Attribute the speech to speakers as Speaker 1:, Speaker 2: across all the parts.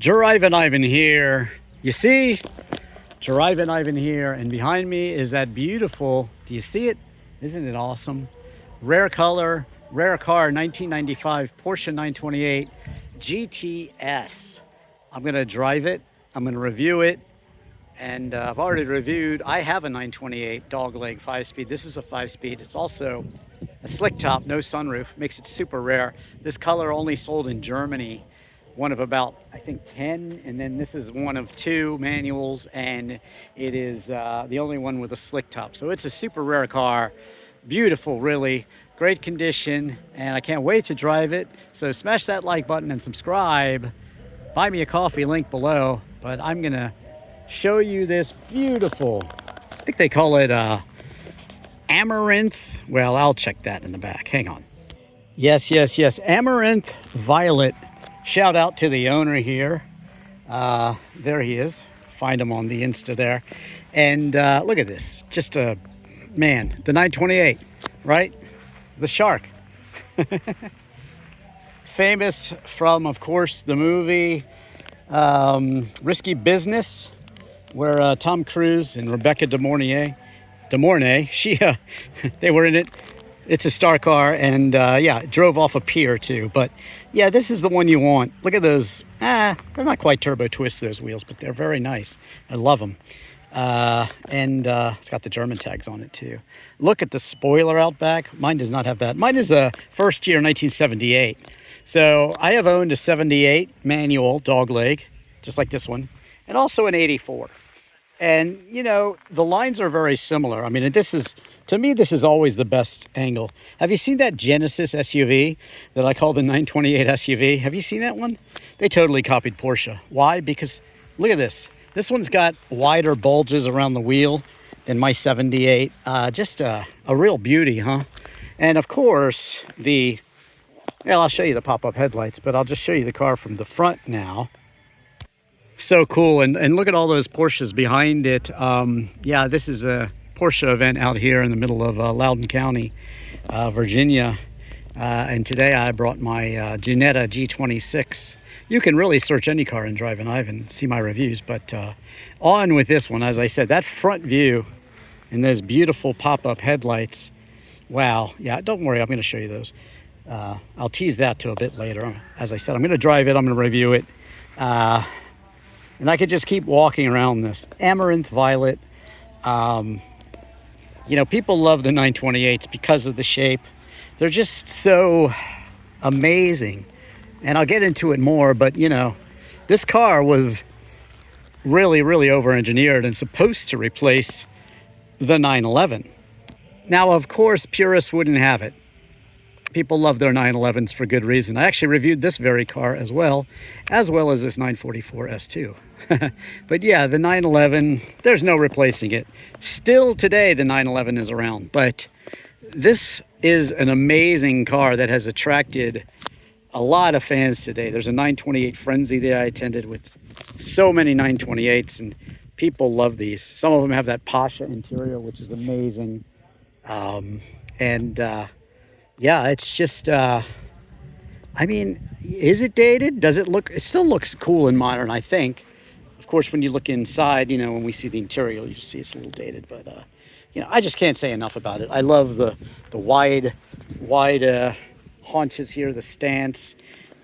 Speaker 1: Drivin Ivan here. You see? Drivin Ivan here, and behind me is that beautiful, do you see it? Isn't it awesome? Rare color, rare car, 1995 Porsche 928 GTS. I'm gonna drive it, I'm gonna review it, and I've already reviewed, I have a 928 dogleg 5-speed. This is a 5-speed. It's also a slick top, no sunroof, makes it super rare. This color only sold in Germany, one of about, I think, 10, and then this is one of 2 manuals, and it is the only one with a slick top. So it's a super rare car, beautiful, really, great condition, and I can't wait to drive it. So smash that like button and subscribe. Buy me a coffee, link below. But I'm gonna show you this beautiful, I think they call it amaranth. Well, I'll check that in the back. Hang on. Yes, amaranth violet. Shout out to the owner here. There he is. Find him on the Insta there. And look at this. Just a, man, the 928, right? The shark. Famous from, of course, the movie Risky Business, where Tom Cruise and Rebecca De Mornay, they were in it. It's a star car, and yeah, it drove off a pier too. But yeah, this is the one you want. Look at those. They're not quite turbo twist, those wheels, but they're very nice. I love them. And it's got the German tags on it too. Look at the spoiler out back. Mine does not have that. Mine is a first year 1978. So I have owned a 78 manual dogleg, just like this one, and also an 84. And, you know, the lines are very similar. I mean, this is, to me, this is always the best angle. Have you seen that Genesis SUV that I call the 928 SUV? Have you seen that one? They totally copied Porsche. Why? Because look at this. This one's got wider bulges around the wheel than my 78. Just a real beauty, huh? And of course, well, I'll show you the pop-up headlights, but I'll just show you the car from the front now. So cool, and look at all those Porsches behind it. Yeah, this is a Porsche event out here in the middle of Loudoun County, Virginia. And today I brought my Ginetta G26. You can really search any car in Drivin Ivan, see my reviews, but on with this one. As I said, that front view and those beautiful pop-up headlights. Wow, yeah, don't worry, I'm gonna show you those. I'll tease that to a bit later. As I said, I'm gonna drive it, I'm gonna review it. And I could just keep walking around this. Amaranth violet. You know, people love the 928s because of the shape. They're just so amazing. And I'll get into it more, but you know, this car was really, really over-engineered and supposed to replace the 911. Now, of course, purists wouldn't have it. People love their 911s for good reason. I actually reviewed this very car as well as this 944 S2. But yeah, the 911, there's no replacing it. Still today, the 911 is around, but this is an amazing car that has attracted a lot of fans today. There's a 928 frenzy that I attended with so many 928s, and people love these. Some of them have that Pasha interior, which is amazing. Yeah, it's just, I mean, is it dated? Does it look, it still looks cool and modern, I think. Of course, when you look inside, you know, when we see the interior, you see it's a little dated, but, you know, I just can't say enough about it. I love the wide haunches here, the stance,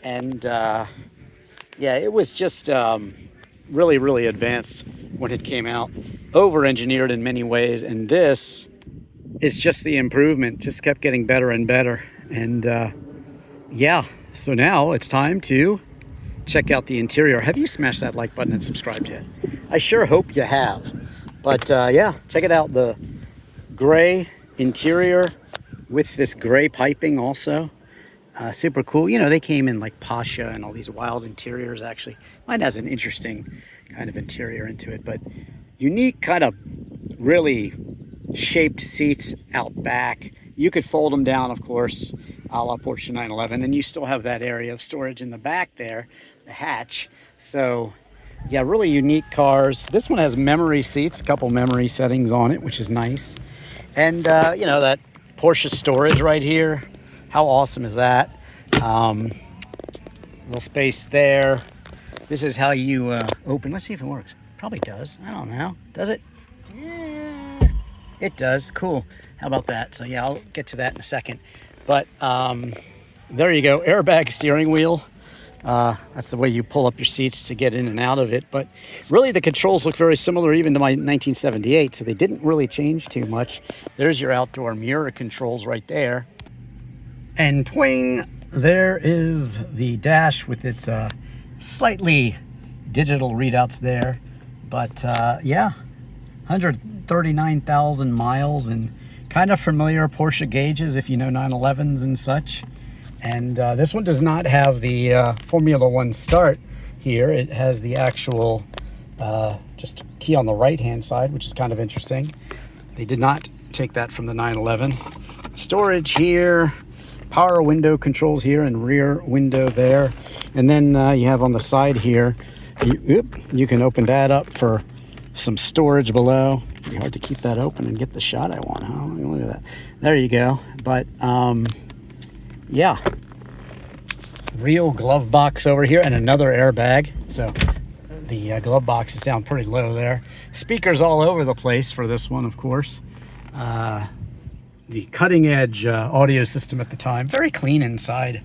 Speaker 1: and, yeah, it was just really, really advanced when it came out. Over-engineered in many ways, and this is just the improvement, just kept getting better and better. And yeah, so now it's time to check out the interior. Have you smashed that like button and subscribed yet? I sure hope you have. But yeah, check it out, the gray interior with this gray piping also. Super cool. You know, they came in like Pasha and all these wild interiors. Actually, mine has an interesting kind of interior into it, but unique, kind of really shaped seats out back. You could fold them down, of course, a la Porsche 911, and you still have that area of storage in the back there, the hatch. So yeah, really unique cars. This one has memory seats, a couple memory settings on it, which is nice. And you know, that Porsche storage right here, how awesome is that? Little space there. This is how you open. Let's see if it works. Probably does. I don't know. Does it? Yeah, it does. Cool. How about that? So yeah, I'll get to that in a second. But there you go. Airbag steering wheel. That's the way you pull up your seats to get in and out of it. But really the controls look very similar even to my 1978. So they didn't really change too much. There's your outdoor mirror controls right there. And twing, there is the dash with its slightly digital readouts there. But yeah, 139,000 miles and kind of familiar Porsche gauges if you know 911s and such. And this one does not have the Formula One start here. It has the actual just key on the right hand side, which is kind of interesting. They did not take that from the 911. Storage here, power window controls here, and rear window there. And then you have on the side here, you can open that up for some storage below. It'd be hard to keep that open and get the shot I want, huh? Look at that. There you go. But yeah, real glove box over here and another airbag. So the glove box is down pretty low there. Speakers all over the place for this one, of course. The cutting edge audio system at the time. Very clean inside.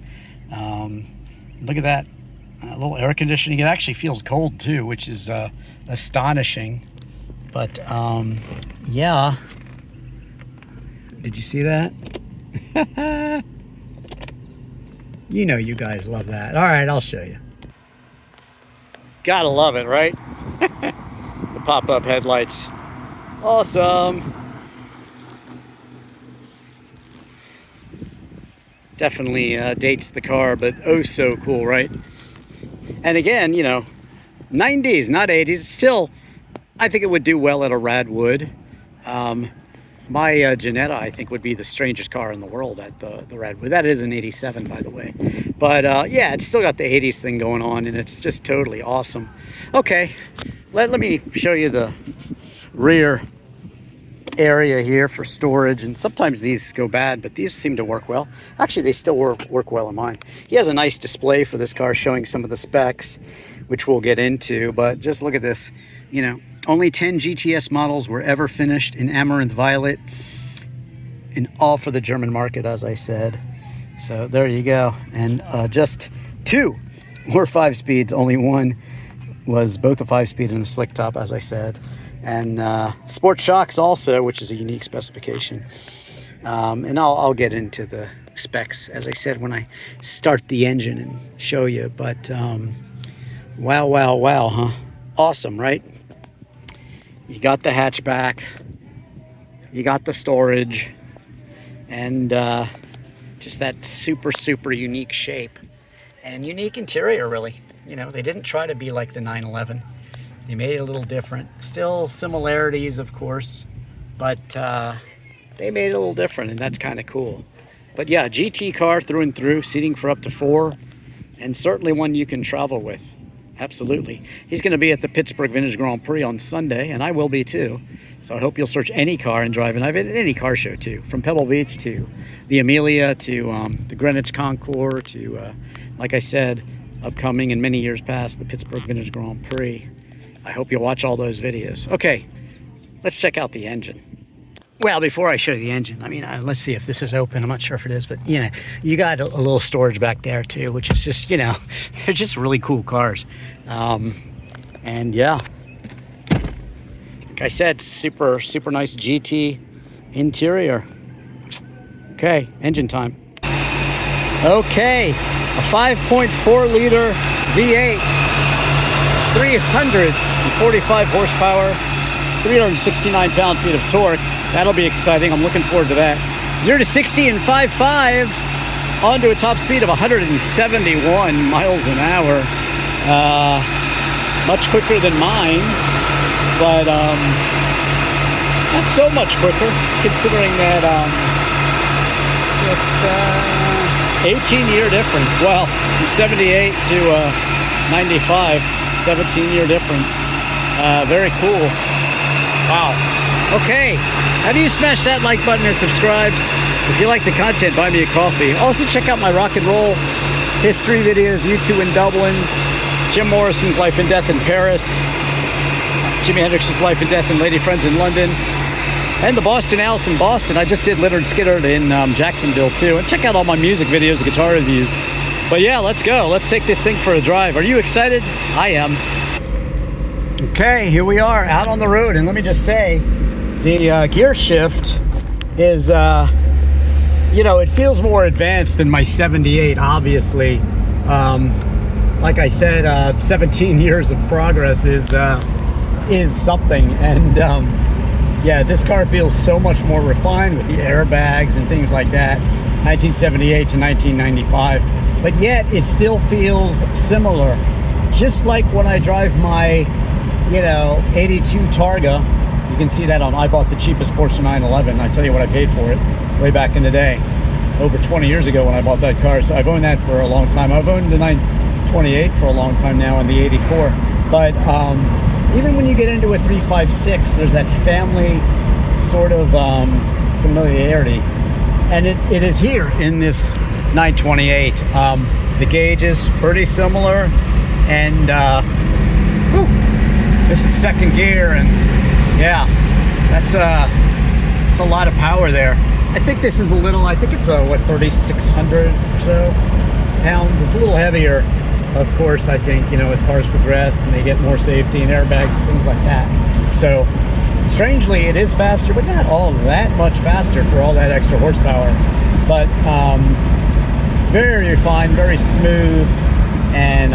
Speaker 1: Look at that. A little air conditioning. It actually feels cold too, which is astonishing. But yeah. Did you see that? You know you guys love that. All right, I'll show you. Gotta love it, right? The pop-up headlights. Awesome. Definitely dates the car, but oh so cool, right? And again, you know, 90s, not 80s. Still, I think it would do well at a Radwood. My Jannetta, I think, would be the strangest car in the world at the Radwood. That is an 87, by the way. But yeah, it's still got the 80s thing going on, and it's just totally awesome. Okay, let me show you the rear area here for storage. And sometimes these go bad, but these seem to work well. Actually, they still work well in mine. He has a nice display for this car showing some of the specs, which we'll get into. But just look at this, you know. Only 10 GTS models were ever finished in Amaranth Violet, and all for the German market, as I said. So there you go. And just 2 were 5 speeds. Only 1 was both a 5-speed and a slick top, as I said. And sport shocks also, which is a unique specification. And I'll get into the specs, as I said, when I start the engine and show you. But wow, wow, wow, huh? Awesome, right? You got the hatchback, you got the storage, and just that super, super unique shape and unique interior, really. You know, they didn't try to be like the 911. They made it a little different. Still similarities, of course, but they made it a little different, and that's kind of cool. But yeah, GT car through and through, seating for up to 4, and certainly one you can travel with. Absolutely. He's going to be at the Pittsburgh Vintage Grand Prix on Sunday, and I will be too. So I hope you'll search any car and Drivin Ivan at any car show too, from Pebble Beach to the Mille to the Greenwich Concours to, like I said, upcoming in many years past, the Pittsburgh Vintage Grand Prix. I hope you'll watch all those videos. Okay, let's check out the engine. Well, before I show you the engine, I mean, let's see if this is open. I'm not sure if it is, but, you know, you got a little storage back there, too, which is just, you know, they're just really cool cars. And, yeah, like I said, super, super nice GT interior. Okay, engine time. Okay, a 5.4-liter V8, 345 horsepower, 369 pound-feet of torque. That'll be exciting. I'm looking forward to that. 0 to 60 in 5.5 onto a top speed of 171 miles an hour. Much quicker than mine, but not so much quicker, considering that it's 18-year difference. Well, from 78 to 95, 17-year difference. Very cool. Wow. Okay, how do you smash that like button and subscribe? If you like the content, buy me a coffee. Also check out my rock and roll history videos, U2 in Dublin, Jim Morrison's Life and Death in Paris, Jimi Hendrix's Life and Death and Lady Friends in London, and the Boston Alice in Boston. I just did Littered Skittered in Jacksonville too. And check out all my music videos and guitar reviews. But yeah, let's go. Let's take this thing for a drive. Are you excited? I am. Okay, here we are out on the road, and let me just say, the gear shift is, you know, it feels more advanced than my 78, obviously. Like I said, 17 years of progress is something, and yeah, this car feels so much more refined with the airbags and things like that, 1978 to 1995, but yet it still feels similar, just like when I drive my, you know, 82 Targa. You can see that on, I bought the cheapest Porsche 911. I tell you what I paid for it way back in the day, over 20 years ago when I bought that car. So I've owned that for a long time. I've owned the 928 for a long time now, and the 84. But even when you get into a 356, there's that family sort of familiarity, and it is here in this 928. The gauge is pretty similar, and this is second gear, and yeah, that's a lot of power there. I think this is a little, I think it's what, 3,600 or so pounds. It's a little heavier, of course, I think, you know, as cars progress and they get more safety and airbags and things like that. So strangely, it is faster, but not all that much faster for all that extra horsepower. But very refined, very smooth, and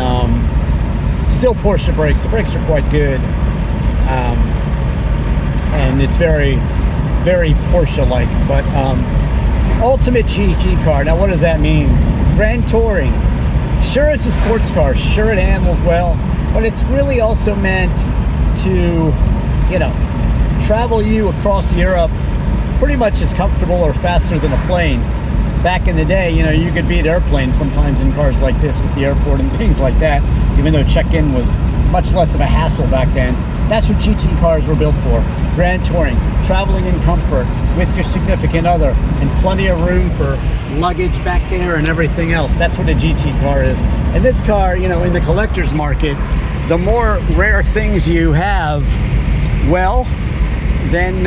Speaker 1: still Porsche brakes. The brakes are quite good, and it's very, very Porsche-like. But ultimate GT car. Now, what does that mean? Grand touring. Sure, it's a sports car. Sure, it handles well, but it's really also meant to, you know, travel you across Europe pretty much as comfortable or faster than a plane. Back in the day, you know, you could beat airplanes sometimes in cars like this with the airport and things like that, even though check-in was much less of a hassle back then. That's what GT cars were built for. Grand touring, traveling in comfort with your significant other, and plenty of room for luggage back there and everything else. That's what a GT car is. And this car, you know, in the collector's market, the more rare things you have, well, then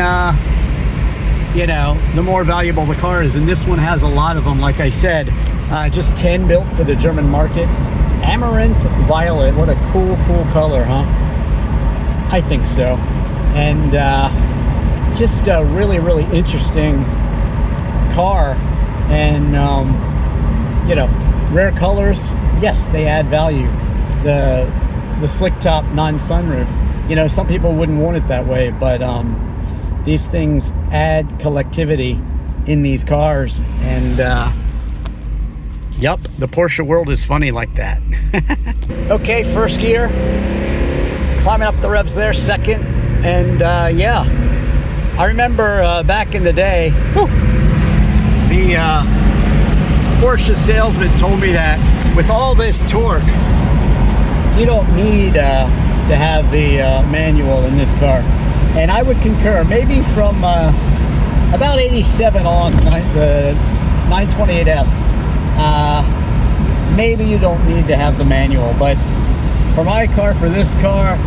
Speaker 1: you know, the more valuable the car is. And this one has a lot of them, like I said. Just 10 built for the German market. Amaranth violet, what a cool color, huh? I think so. And just a really interesting car. And you know, rare colors, yes, they add value. The slick top non-sunroof, you know, some people wouldn't want it that way, but these things add collectivity in these cars. And yep, the Porsche world is funny like that. Okay, first gear, climbing up the revs there, second. And yeah, I remember back in the day, the Porsche salesman told me that with all this torque, you don't need to have the manual in this car. And I would concur. Maybe from about 87 on, the 928S, maybe you don't need to have the manual. But for my car, for this car,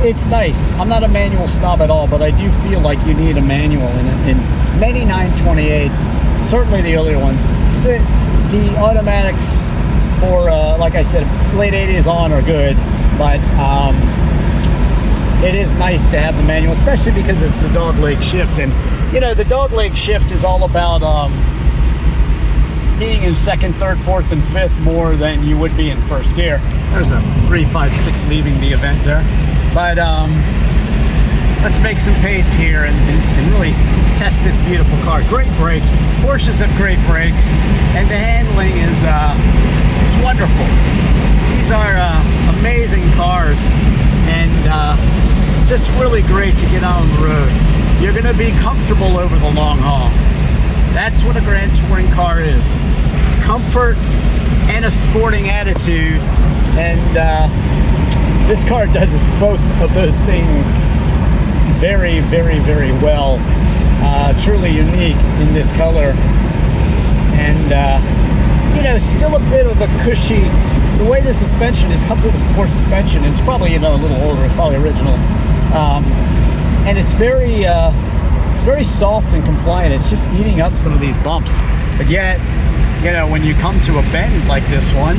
Speaker 1: it's nice. I'm not a manual snob at all, but I do feel like you need a manual in many 928s, certainly the earlier ones. The automatics for, like I said, late 80s on are good, but it is nice to have the manual, especially because it's the dog leg shift. And you know, the dog leg shift is all about being in second, third, fourth, and fifth more than you would be in first gear. There's a 3, 5, 6 leaving the event there. But let's make some pace here and really test this beautiful car. Great brakes. Porsches have great brakes, and the handling is wonderful. These are amazing cars, and just really great to get out on the road. You're going to be comfortable over the long haul. That's what a grand touring car is. Comfort and a sporting attitude. And this car does both of those things very well. Truly unique in this color. And you know, still a bit of a cushy the way the suspension is, comes with a sport suspension, and it's probably, you know, a little older, it's probably original. And it's very soft and compliant. It's just eating up some of these bumps. But yet, you know, when you come to a bend like this one,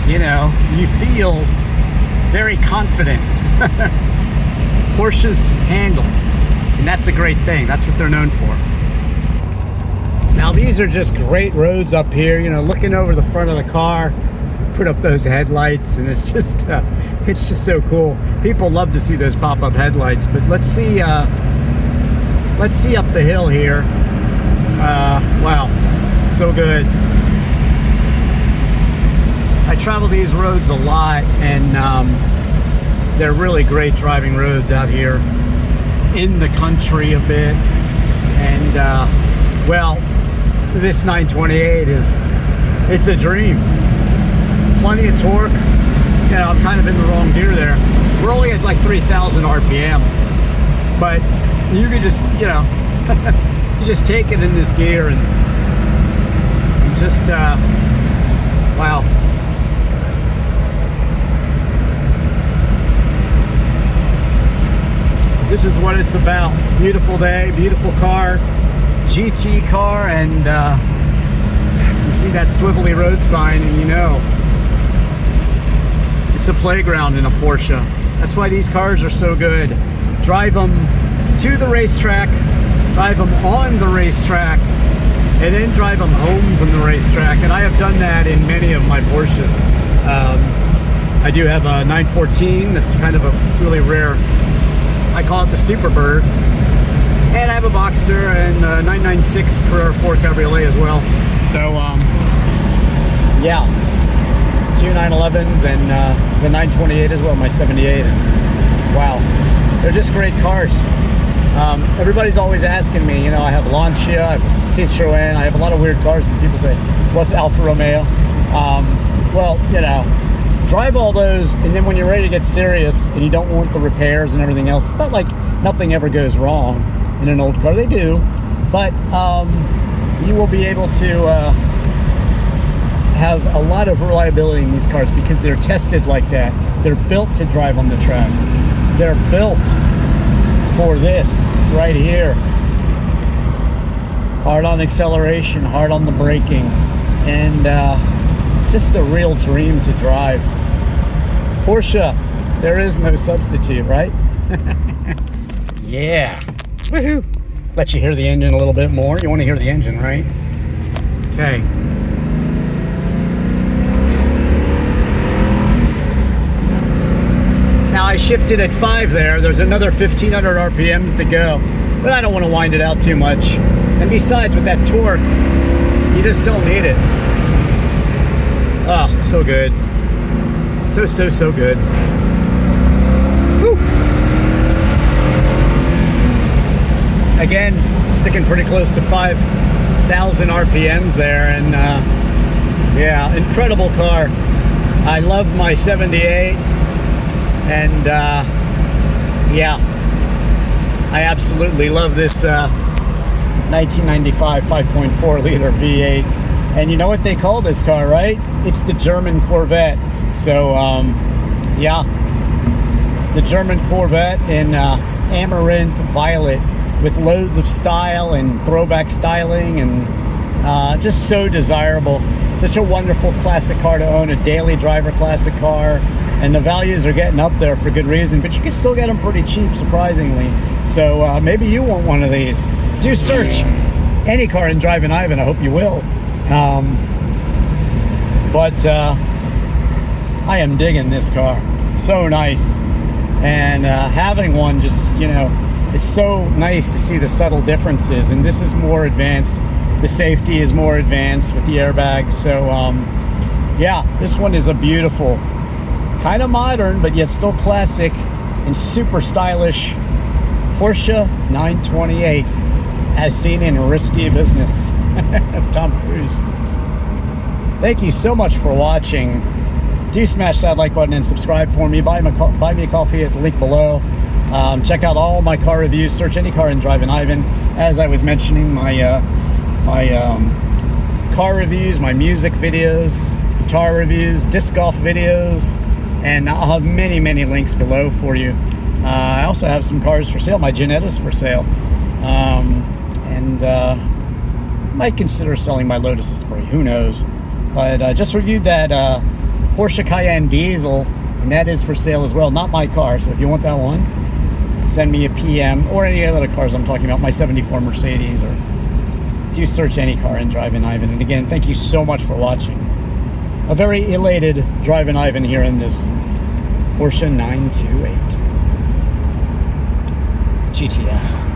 Speaker 1: you know, you feel very confident. Porsches handle, and that's a great thing. That's what they're known for. Now these are just great roads up here, you know, looking over the front of the car, put up those headlights, and it's just so cool. People love to see those pop-up headlights. But let's see up the hill here. Wow, so good. I travel these roads a lot, and they're really great driving roads out here in the country a bit. And well, this 928 it's a dream. Plenty of torque. You know, I'm kind of in the wrong gear there. We're only at like 3,000 RPM, but you could just, you know, you just take it in this gear and just wow. This is what it's about. Beautiful day, beautiful car, GT car, and you see that swivelly road sign, and you know it's a playground in a Porsche. That's why these cars are so good. Drive them to the racetrack, drive them on the racetrack, and then drive them home from the racetrack. And I have done that in many of my Porsches. I do have a 914 that's kind of a really rare, I call it the Superbird, and I have a Boxster and a 996 Carrera 4 Cabriolet as well. So yeah, two 911s and the 928 as well, my 78. And wow, they're just great cars. Everybody's always asking me, you know, I have Lancia, I have Citroen, I have a lot of weird cars, and people say, what's Alfa Romeo? Well, you know, drive all those, and then when you're ready to get serious and you don't want the repairs and everything else, it's not like nothing ever goes wrong in an old car. They do, but you will be able to have a lot of reliability in these cars because they're tested like that. They're built to drive on the track. They're built for this right here. Hard on acceleration, hard on the braking, and just a real dream to drive. Porsche, there is no substitute, right? Yeah. Woohoo! Let you hear the engine a little bit more. You want to hear the engine, right? Okay. Now I shifted at 5 there. There's another 1,500 RPMs to go, but I don't want to wind it out too much. And besides, with that torque, you just don't need it. Oh, so good. So good. Woo. Again, sticking pretty close to 5,000 RPMs there, and yeah, incredible car. I love my 78, and yeah, I absolutely love this 1995 5.4 liter V8. And you know what they call this car, right? It's the German Corvette. So yeah, the German Corvette in amaranth violet with loads of style and throwback styling, and just so desirable. Such a wonderful classic car to own, a daily driver classic car, and the values are getting up there for good reason, but you can still get them pretty cheap, surprisingly. So maybe you want one of these. Do search any car in Drivin Ivan. I hope you will. But I am digging this car. So nice. And having one, just, you know, it's so nice to see the subtle differences. And this is more advanced. The safety is more advanced with the airbag. So yeah, this one is a beautiful, kind of modern, but yet still classic and super stylish Porsche 928, as seen in Risky Business. Tom Cruise. Thank you so much for watching. Do smash that like button and subscribe for me. Buy me a coffee at the link below. Check out all my car reviews. Search any car in Drivin Ivan. As I was mentioning, my car reviews, my music videos, guitar reviews, disc golf videos, and I'll have many, many links below for you. I also have some cars for sale. My Jeanetta's for sale. And might consider selling my Lotus Esprit, who knows. But I just reviewed that Porsche Cayenne diesel, and that is for sale as well. Not my car, so if you want that one, send me a PM, or any other cars I'm talking about, my 74 Mercedes, or do search any car in Drivin Ivan. And again, thank you so much for watching. A very elated Drivin Ivan here in this Porsche 928 GTS.